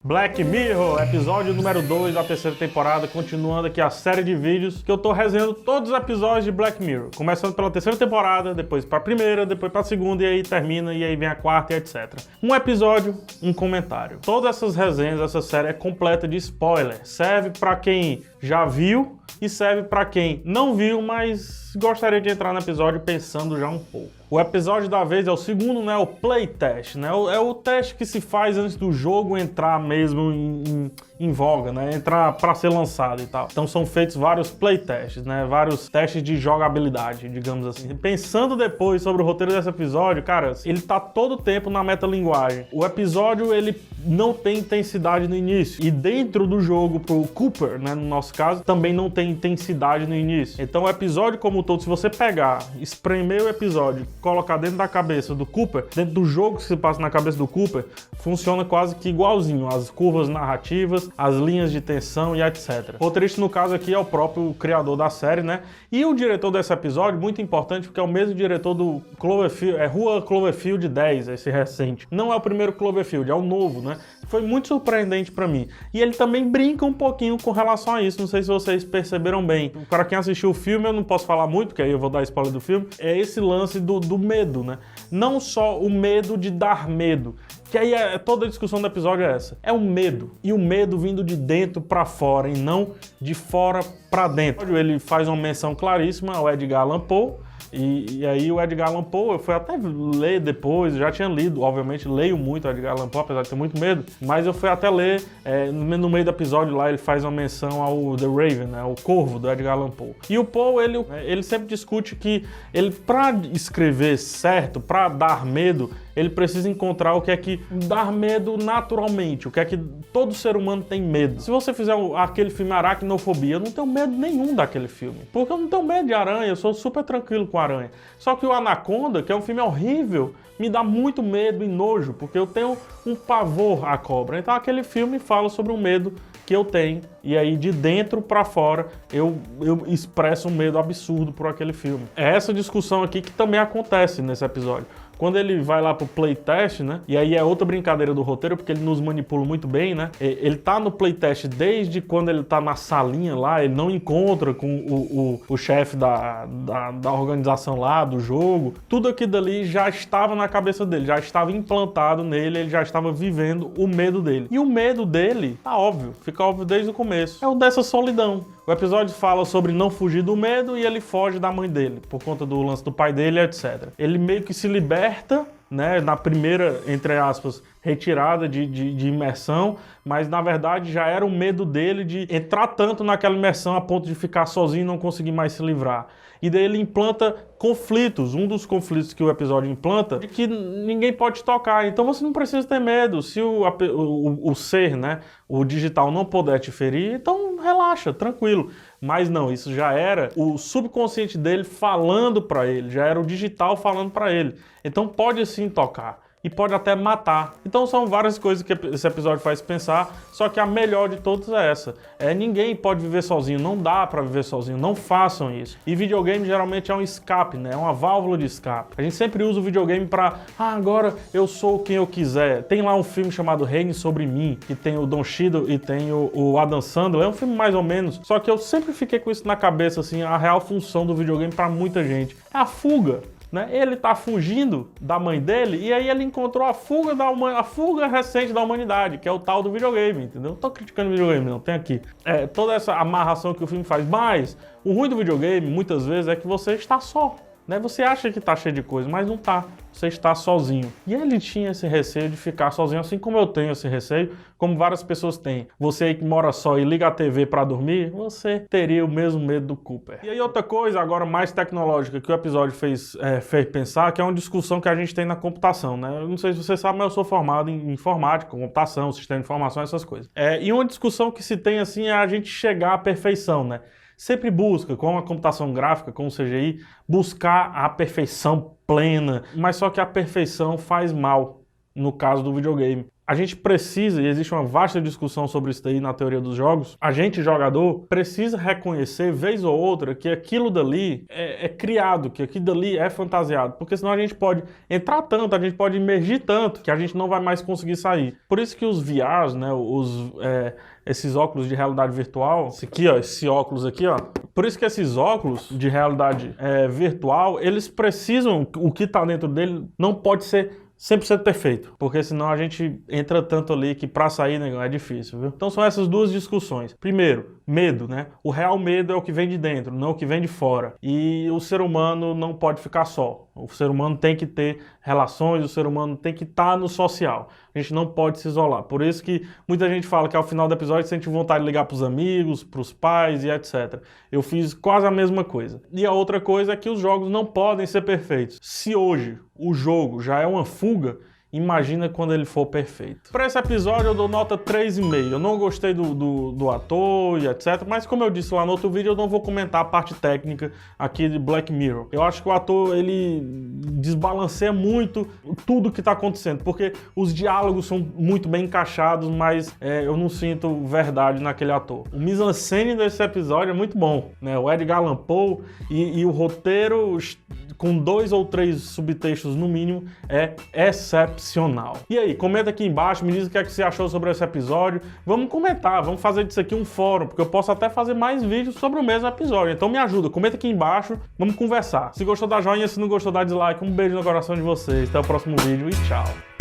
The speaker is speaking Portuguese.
Black Mirror, episódio número 2 da terceira temporada, continuando aqui a série de vídeos que eu tô resenhando todos os episódios de Black Mirror. Começando pela terceira temporada, depois pra primeira, depois pra segunda, e aí termina, e aí vem a quarta e etc. Um episódio, um comentário. Todas essas resenhas, essa série é completa de spoiler. Serve pra quem já viu e serve pra quem não viu, mas gostaria de entrar no episódio pensando já um pouco. O episódio da vez é o segundo, né? O playtest, né? É o teste que se faz antes do jogo entrar mesmo em voga, né? Entrar para ser lançado e tal. Então são feitos vários playtests, né? Vários testes de jogabilidade, digamos assim. Pensando depois sobre o roteiro desse episódio, cara, ele tá todo o tempo na metalinguagem. O episódio, ele não tem intensidade no início. E dentro do jogo, pro Cooper, né? No nosso caso, também não tem intensidade no início. Então o episódio como um todo, se você pegar, espremer o episódio, colocar dentro da cabeça do Cooper, dentro do jogo que se passa na cabeça do Cooper, funciona quase que igualzinho. As curvas narrativas, as linhas de tensão e etc. O roteirista, no caso aqui, é o próprio criador da série, né? E o diretor desse episódio, muito importante, porque é o mesmo diretor do Cloverfield, Rua Cloverfield 10, esse recente. Não é o primeiro Cloverfield, é o novo, né? Foi muito surpreendente pra mim. E ele também brinca um pouquinho com relação a isso, não sei se vocês perceberam bem. Para quem assistiu o filme, eu não posso falar muito, porque aí eu vou dar spoiler do filme, é esse lance do medo, né? Não só o medo de dar medo, que aí toda a discussão do episódio é essa. É o medo. E o medo vindo de dentro pra fora e não de fora pra dentro. Ele faz uma menção claríssima ao Edgar Allan Poe. E aí o Edgar Allan Poe, eu fui até ler depois, já tinha lido, obviamente leio muito o Edgar Allan Poe, apesar de ter muito medo, mas eu fui até ler, no meio do episódio lá ele faz uma menção ao The Raven, né, o Corvo do Edgar Allan Poe. E o Poe, ele sempre discute que ele, pra escrever certo, pra dar medo, ele precisa encontrar o que é que dá medo naturalmente, o que é que todo ser humano tem medo. Se você fizer aquele filme Aracnofobia, eu não tenho medo nenhum daquele filme, porque eu não tenho medo de aranha, eu sou super tranquilo com aranha. Só que o Anaconda, que é um filme horrível, me dá muito medo e nojo, porque eu tenho um pavor à cobra. Então aquele filme fala sobre o medo que eu tenho, e aí de dentro pra fora eu expresso um medo absurdo por aquele filme. É essa discussão aqui que também acontece nesse episódio. Quando ele vai lá pro playtest, né? E aí é outra brincadeira do roteiro, porque ele nos manipula muito bem, né? Ele tá no playtest desde quando ele tá na salinha lá, ele não encontra com o chefe da organização lá, do jogo. Tudo aquilo dali já estava na cabeça dele, já estava implantado nele, ele já estava vivendo o medo dele. E o medo dele, tá óbvio, fica óbvio desde o começo. É o dessa solidão. O episódio fala sobre não fugir do medo e ele foge da mãe dele, por conta do lance do pai dele, etc. Ele meio que se liberta, né, na primeira, entre aspas, retirada de imersão, mas na verdade já era o medo dele de entrar tanto naquela imersão a ponto de ficar sozinho e não conseguir mais se livrar. E daí ele implanta conflitos. Um dos conflitos que o episódio implanta é que ninguém pode tocar. Então você não precisa ter medo. Se o ser, né, o digital não puder te ferir, então relaxa, tranquilo. Mas não, isso já era o subconsciente dele falando para ele, já era o digital falando para ele. Então pode sim tocar. E pode até matar. Então são várias coisas que esse episódio faz pensar, só que a melhor de todas é essa. Ninguém pode viver sozinho, não dá pra viver sozinho, não façam isso. E videogame geralmente é um escape, né? É uma válvula de escape. A gente sempre usa o videogame pra, agora eu sou quem eu quiser. Tem lá um filme chamado Reine Sobre Mim, que tem o Don Cheadle e tem o Adam Sandler. É um filme mais ou menos, só que eu sempre fiquei com isso na cabeça, assim, a real função do videogame pra muita gente. É a fuga. Né? Ele tá fugindo da mãe dele e aí ele encontrou a fuga recente da humanidade, que é o tal do videogame, entendeu? Não tô criticando o videogame, não, tem aqui. Toda essa amarração que o filme faz, mas o ruim do videogame, muitas vezes, é que você está só. Né? Você acha que tá cheio de coisa, mas não tá. Você está sozinho. E ele tinha esse receio de ficar sozinho, assim como eu tenho esse receio, como várias pessoas têm. Você aí que mora só e liga a TV para dormir, você teria o mesmo medo do Cooper. E aí outra coisa, agora mais tecnológica, que o episódio fez pensar, que é uma discussão que a gente tem na computação, né? Eu não sei se você sabe, mas eu sou formado em informática, computação, sistema de informação, essas coisas. E uma discussão que se tem, assim, é a gente chegar à perfeição, né? Sempre busca, com a computação gráfica, com o CGI, buscar a perfeição plena, mas só que a perfeição faz mal, no caso do videogame. a gente precisa, e existe uma vasta discussão sobre isso daí na teoria dos jogos, a gente, jogador, precisa reconhecer, vez ou outra, que aquilo dali é criado, que aquilo dali é fantasiado, porque senão a gente pode entrar tanto, a gente pode imergir tanto, que a gente não vai mais conseguir sair. Por isso que os VRs, né, esses óculos de realidade virtual, esse aqui, ó, esse óculos aqui, ó, por isso que esses óculos de realidade virtual, eles precisam, o que está dentro dele não pode ser 100% perfeito, porque senão a gente entra tanto ali que pra sair, negão, é difícil, viu? Então são essas duas discussões. Primeiro, medo, né? O real medo é o que vem de dentro, não o que vem de fora. E o ser humano não pode ficar só. O ser humano tem que ter relações, o ser humano tem que estar no social. A gente não pode se isolar. Por isso que muita gente fala que ao final do episódio sente vontade de ligar pros amigos, pros pais e etc. Eu fiz quase a mesma coisa. E a outra coisa é que os jogos não podem ser perfeitos. Se hoje o jogo já é uma fuga, imagina quando ele for perfeito. Para esse episódio eu dou nota 3,5. Eu não gostei do ator e etc. Mas como eu disse lá no outro vídeo, eu não vou comentar a parte técnica aqui de Black Mirror. Eu acho que o ator, ele desbalanceia muito tudo que está acontecendo. Porque os diálogos são muito bem encaixados, mas eu não sinto verdade naquele ator. O mise-en-scène desse episódio é muito bom, né? O Edgar Allan Poe e o roteiro, com 2 ou 3 subtextos no mínimo, é excepcional. E aí, comenta aqui embaixo, me diz o que é que você achou sobre esse episódio. Vamos comentar, vamos fazer disso aqui um fórum, porque eu posso até fazer mais vídeos sobre o mesmo episódio. Então me ajuda, comenta aqui embaixo, vamos conversar. Se gostou, dá joinha, se não gostou, dá dislike. Um beijo no coração de vocês, até o próximo vídeo e tchau.